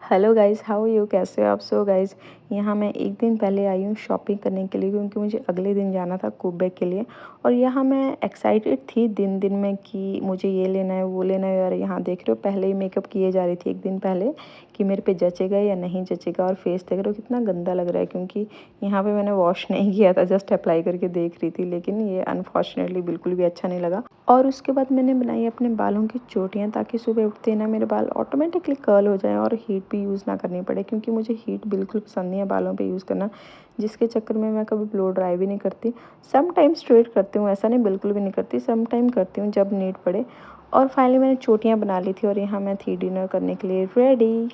Hello guys, how you, कैसे हो आप? सो गाइस, यहाँ मैं एक दिन पहले आई हूँ शॉपिंग करने के लिए क्योंकि मुझे अगले दिन जाना था कुबेक के लिए। और यहाँ मैं एक्साइटेड थी दिन दिन में कि मुझे ये लेना है वो लेना है। और यहाँ देख रहे हो पहले ही मेकअप किए जा रही थी एक दिन पहले कि मेरे पे जचेगा या नहीं जचेगा। और फेस देख रहे हो कितना गंदा लग रहा है क्योंकि यहाँ पे मैंने वॉश नहीं किया था, जस्ट अप्लाई करके देख रही थी, लेकिन ये अनफॉर्चुनेटली बिल्कुल भी अच्छा नहीं लगा। और उसके बाद मैंने बनाई अपने बालों की चोटियाँ ताकि सुबह उठते ही ना मेरे बाल ऑटोमेटिकली कर्ल हो जाएं और हीट भी यूज़ ना करनी पड़े, क्योंकि मुझे हीट बिल्कुल पसंद नहीं है बालों पे यूज़ करना, जिसके चक्कर में मैं कभी ब्लो ड्राई भी नहीं करती। सम टाइम स्ट्रेट करती हूँ, ऐसा नहीं बिल्कुल भी नहीं करती, सम टाइम करती हूँ जब नीड पड़े। और फाइनली मैंने चोटियाँ बना ली थी और यहाँ मैं थी डिनर करने के लिए रेडी।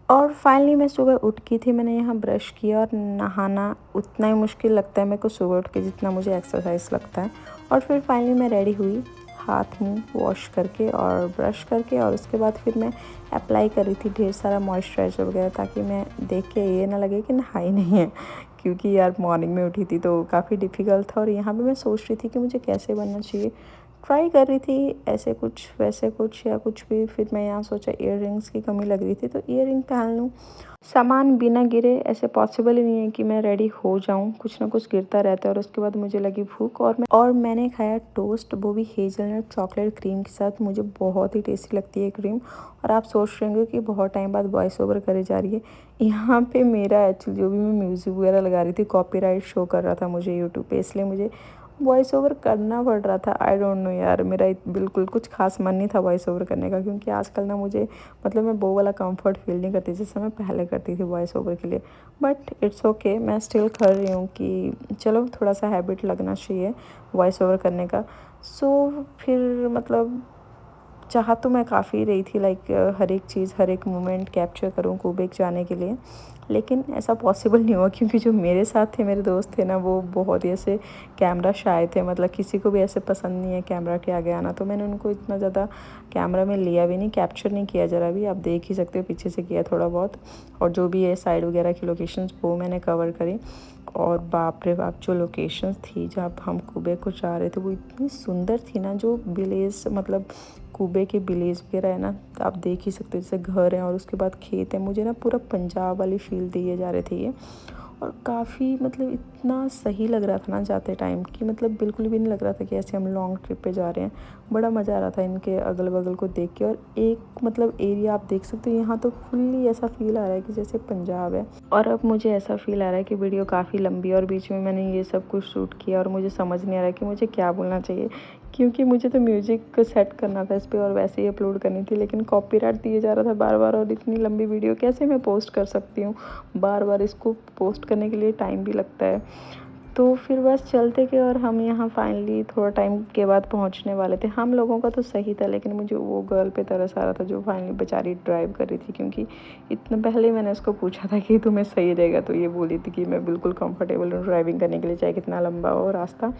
और फाइनली मैं सुबह उठ की थी, मैंने यहाँ ब्रश किया और नहाना उतना ही मुश्किल लगता है मेरे को सुबह उठ के जितना मुझे एक्सरसाइज लगता है। और फिर फाइनली मैं रेडी हुई, हाथ मुंह वॉश करके और ब्रश करके, और उसके बाद फिर मैं अप्लाई कर रही थी ढेर सारा मॉइस्चराइज़र वगैरह, ताकि मैं देख के ये ना लगे कि नहाई नहीं है, क्योंकि यार मॉर्निंग में उठी थी तो काफ़ी डिफ़िकल्ट था। और यहाँ पे मैं सोच रही थी कि मुझे कैसे बनना चाहिए, ट्राई कर रही थी ऐसे कुछ वैसे कुछ या कुछ भी। फिर मैं यहाँ सोचा ईयर रिंग्स की कमी लग रही थी तो ईयर रिंग पहन लूँ। सामान बिना गिरे ऐसे पॉसिबल ही नहीं है कि मैं रेडी हो जाऊँ, कुछ ना कुछ गिरता रहता है। और उसके बाद मुझे लगी भूख और मैंने खाया टोस्ट, वो भी हेज़लनट चॉकलेट क्रीम के साथ। मुझे बहुत ही टेस्टी लगती है क्रीम। और आप सोच रहे होंगे कि बहुत टाइम बाद वॉइस ओवर करे जा रही है। यहाँ पे मेरा एक्चुअली जो भी मैं म्यूज़िक वगैरह लगा रही थी कॉपीराइट शो कर रहा था मुझे यूट्यूब पे, इसलिए मुझे वॉइस ओवर करना पड़ रहा था। आई डोंट नो यार, मेरा बिल्कुल कुछ खास मन नहीं था वॉइस ओवर करने का, क्योंकि आजकल ना मुझे मतलब मैं वो वाला कंफर्ट फील नहीं करती जैसे मैं पहले करती थी वॉइस ओवर के लिए। बट इट्स ओके, मैं स्टिल कर रही हूँ कि चलो थोड़ा सा हैबिट लगना चाहिए वॉइस ओवर करने का। सो फिर मतलब चाह तो मैं काफ़ी रही थी लाइक हर एक चीज़ हर एक मोमेंट कैप्चर करूँ कुबेक जाने के लिए, लेकिन ऐसा पॉसिबल नहीं हुआ क्योंकि जो मेरे साथ थे मेरे दोस्त थे ना, वो बहुत ही ऐसे कैमरा शाय थे। मतलब किसी को भी ऐसे पसंद नहीं है कैमरा के आगे आना, तो मैंने उनको इतना ज़्यादा कैमरा में लिया भी नहीं, कैप्चर नहीं किया ज़रा भी। आप देख ही सकते हो पीछे से किया थोड़ा बहुत, और जो भी है साइड वगैरह की लोकेशंस वो मैंने कवर करी। और बाप रे बाप, जो लोकेशंस थी जहाँ हम कुबेक को जा रहे थे वो इतनी सुंदर थी ना। जो विलेज मतलब कुबे के विलेज वगैरह है ना, आप देख ही सकते हो, जैसे घर हैं और उसके बाद खेत है। मुझे ना पूरा पंजाब वाली फील दिए जा रहे थे ये। और काफ़ी मतलब इतना सही लग रहा था ना जाते टाइम कि मतलब बिल्कुल भी नहीं लग रहा था कि ऐसे हम लॉन्ग ट्रिप पे जा रहे हैं। बड़ा मज़ा आ रहा था इनके अगल बगल को देख के। और एक मतलब एरिया आप देख सकते हो, यहाँ तो फुल्ली ऐसा फील आ रहा है कि जैसे पंजाब है। और अब मुझे ऐसा फील आ रहा है कि वीडियो काफ़ी लंबी और बीच में मैंने ये सब कुछ शूट किया और मुझे समझ नहीं आ रहा है कि मुझे क्या बोलना चाहिए, क्योंकि मुझे तो म्यूज़िक सेट करना था इस पर और वैसे ही अपलोड करनी थी, लेकिन कॉपीराइट दिए जा रहा था बार बार। और इतनी लंबी वीडियो कैसे मैं पोस्ट कर सकती हूँ, बार बार इसको पोस्ट करने के लिए टाइम भी लगता है। तो फिर बस चलते गए और हम यहाँ फाइनली थोड़ा टाइम के बाद पहुँचने वाले थे। हम लोगों का तो सही था, लेकिन मुझे वो गर्ल पे तरस आ रहा था जो फाइनली बेचारी ड्राइव कर रही थी, क्योंकि इतना पहले मैंने उसको पूछा था कि तुम्हें सही रहेगा, तो ये बोली थी कि मैं बिल्कुल कंफर्टेबल हूँ ड्राइविंग करने के लिए, चाहे कितना लंबा हो रास्ता।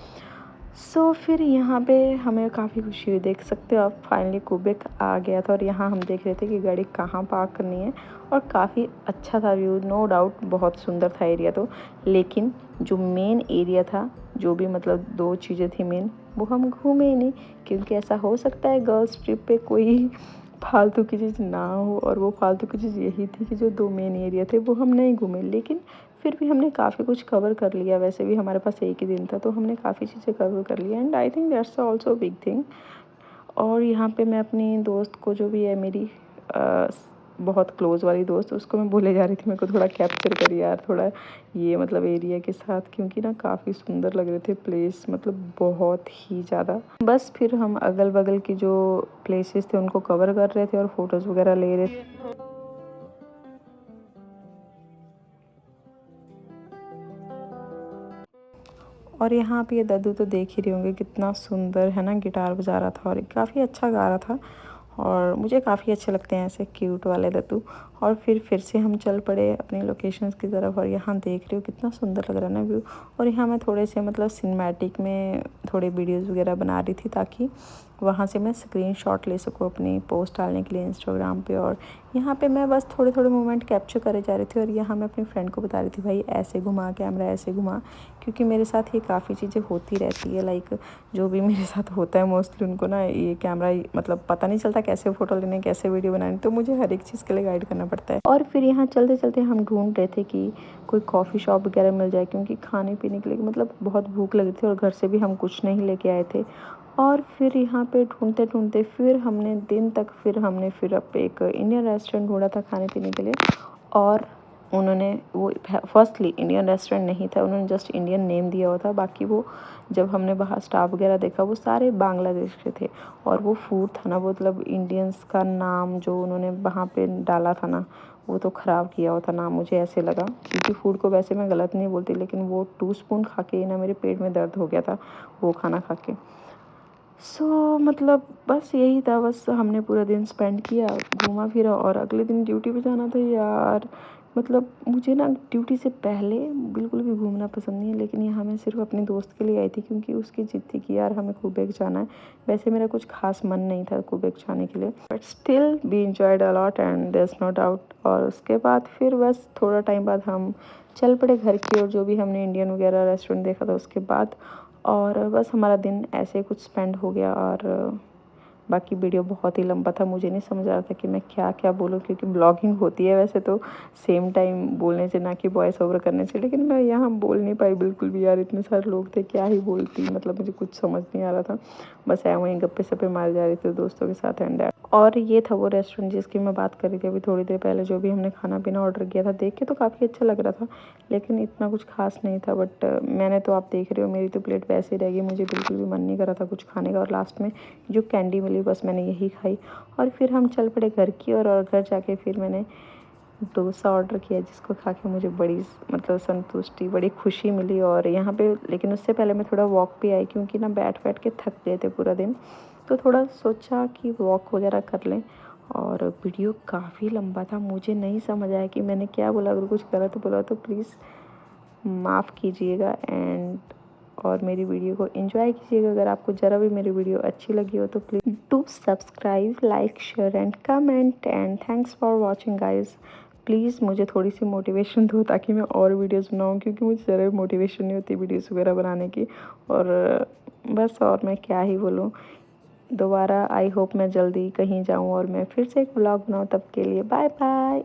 सो फिर यहाँ पे हमें काफ़ी खुशी हुई, देख सकते हो आप, फाइनली कुबेक आ गया था। और यहाँ हम देख रहे थे कि गाड़ी कहाँ पार्क करनी है। और काफ़ी अच्छा था व्यू, नो डाउट बहुत सुंदर था एरिया तो। लेकिन जो मेन एरिया था, जो भी मतलब दो चीज़ें थी मेन, वो हम घूमे ही नहीं। क्योंकि ऐसा हो सकता है गर्ल्स ट्रिप पे कोई फालतू की चीज़ ना हो, और वो फालतू की चीज़ यही थी कि जो दो मेन एरिया थे वो हम नहीं घूमे। लेकिन फिर भी हमने काफ़ी कुछ कवर कर लिया, वैसे भी हमारे पास एक ही दिन था तो हमने काफ़ी चीज़ें कवर कर लिया, and I think that's also big thing. और यहाँ पे मैं अपनी दोस्त को, जो भी है मेरी बहुत क्लोज़ वाली दोस्त, उसको मैं बोले जा रही थी मेरे को थोड़ा कैप्चर कर यार, थोड़ा ये मतलब एरिया के साथ, क्योंकि ना काफ़ी सुंदर लग रहे थे प्लेस, मतलब बहुत ही ज़्यादा। बस फिर हम अगल बगल की जो प्लेसेस थे उनको कवर कर रहे थे और फोटोज़ वगैरह ले रहे थे। और यहाँ पे ये दद्दू तो देख ही रहे होंगे कितना सुंदर है ना, गिटार बजा रहा था और काफ़ी अच्छा गा रहा था। और मुझे काफ़ी अच्छे लगते हैं ऐसे क्यूट वाले दत्तू। और फिर से हम चल पड़े अपनी लोकेशंस की तरफ। और यहाँ देख रहे हो कितना सुंदर लग रहा है ना व्यू। और यहाँ मैं थोड़े से मतलब सिनेमैटिक में थोड़े वीडियोज़ वगैरह बना रही थी ताकि वहाँ से मैं स्क्रीनशॉट ले सकूँ अपनी पोस्ट डालने के लिए इंस्टाग्राम पे। और यहाँ पे मैं बस थोड़े थोड़े मोमेंट कैप्चर करे जा रही थी। और यहाँ मैं अपनी फ्रेंड को बता रही थी भाई ऐसे घुमा, कैमरा ऐसे घुमा, क्योंकि मेरे साथ ये काफ़ी चीज़ें होती रहती है। लाइक जो भी मेरे साथ होता है मोस्टली उनको ना ये कैमरा मतलब पता नहीं चलता कैसे फ़ोटो लेने, कैसे वीडियो बनानी, तो मुझे हर एक चीज़ के लिए गाइड करना पड़ता है। और फिर यहाँ चलते चलते हम ढूंढ रहे थे कि कोई कॉफ़ी शॉप वगैरह मिल जाए, क्योंकि खाने पीने के लिए मतलब बहुत भूख लगी थी और घर से भी हम कुछ नहीं लेके आए थे। और फिर यहाँ पे ढूंढते ढूंढते फिर हमने दिन तक फिर अब एक इंडियन रेस्टोरेंट ढूंढा था खाने पीने के लिए। और उन्होंने वो फर्स्टली इंडियन रेस्टोरेंट नहीं था, उन्होंने जस्ट इंडियन नेम दिया हुआ था। बाकी वो जब हमने बाहर स्टाफ वगैरह देखा वो सारे बांग्लादेश के थे। और वो फूड था ना, मतलब इंडियंस का नाम जो उन्होंने वहाँ पे डाला था ना, वो तो ख़राब किया हुआ था नाम, मुझे ऐसे लगा। क्योंकि फूड को वैसे मैं गलत नहीं बोलती, लेकिन वो 2 स्पून खा के ना मेरे पेट में दर्द हो गया था वो खाना खा के। मतलब बस यही था, बस हमने पूरा दिन स्पेंड किया, घूमा फिरा और अगले दिन ड्यूटी पे जाना था यार। मतलब मुझे ना ड्यूटी से पहले बिल्कुल भी घूमना पसंद नहीं है, लेकिन यहाँ मैं सिर्फ अपने दोस्त के लिए आई थी क्योंकि उसकी जिद थी कि यार हमें क्यूबेक जाना है। वैसे मेरा कुछ खास मन नहीं था क्यूबेक जाने के लिए, but still we enjoyed a lot and there is no doubt. और उसके बाद फिर बस थोड़ा टाइम बाद हम चल पड़े घर की ओर, जो भी हमने इंडियन वगैरह रेस्टोरेंट देखा था उसके बाद। और बस हमारा दिन ऐसे कुछ स्पेंड हो गया। और बाकी वीडियो बहुत ही लंबा था, मुझे नहीं समझ आ रहा था कि मैं क्या क्या बोलूँ, क्योंकि ब्लॉगिंग होती है वैसे तो सेम टाइम बोलने से, ना कि वॉइस ओवर करने से, लेकिन मैं यहाँ बोल नहीं पाई बिल्कुल भी यार, इतने सारे लोग थे क्या ही बोलती, मतलब मुझे कुछ समझ नहीं आ रहा था। बस ऐ वहीं गप्पे सप्पे मारे जा रही थी दोस्तों के साथ एंड। और ये था वो रेस्टोरेंट जिसकी मैं बात कर रही थी अभी थोड़ी देर पहले, जो भी हमने खाना पीना ऑर्डर किया था। देख के तो काफ़ी अच्छा लग रहा था, लेकिन इतना कुछ खास नहीं था। बट मैंने तो, आप देख रहे हो, मेरी तो प्लेट वैसे ही रह गई, मुझे बिल्कुल भी मन नहीं कर रहा था कुछ खाने का। और लास्ट में जो कैंडी मिली बस मैंने यही खाई। और फिर हम चल पड़े घर की और घर जाके फिर मैंने डोसा ऑर्डर किया, जिसको खा के मुझे बड़ी मतलब संतुष्टि, बड़ी खुशी मिली। और यहाँ पे लेकिन उससे पहले मैं थोड़ा वॉक पे आई, क्योंकि ना बैठ बैठ के थक गए थे पूरा दिन, तो थोड़ा सोचा कि वॉक वगैरह कर लें। और वीडियो काफ़ी लंबा था, मुझे नहीं समझ आया कि मैंने क्या बोला, अगर कुछ गलत बोला तो प्लीज़ माफ़ कीजिएगा। एंड और मेरी वीडियो को एंजॉय कीजिएगा। अगर आपको ज़रा भी मेरी वीडियो अच्छी लगी हो तो please do subscribe, like, share and comment. And thanks for watching guys. Please मुझे थोड़ी सी मोटिवेशन दो ताकि मैं और वीडियोस बनाऊँ, क्योंकि मुझे ज़रा भी मोटिवेशन नहीं होती वीडियोस वगैरह बनाने की। और बस और मैं क्या ही बोलूँ। दोबारा आई होप मैं जल्दी कहीं जाऊँ और मैं फिर से एक व्लॉग बनाऊँ। तब के लिए बाय बाय।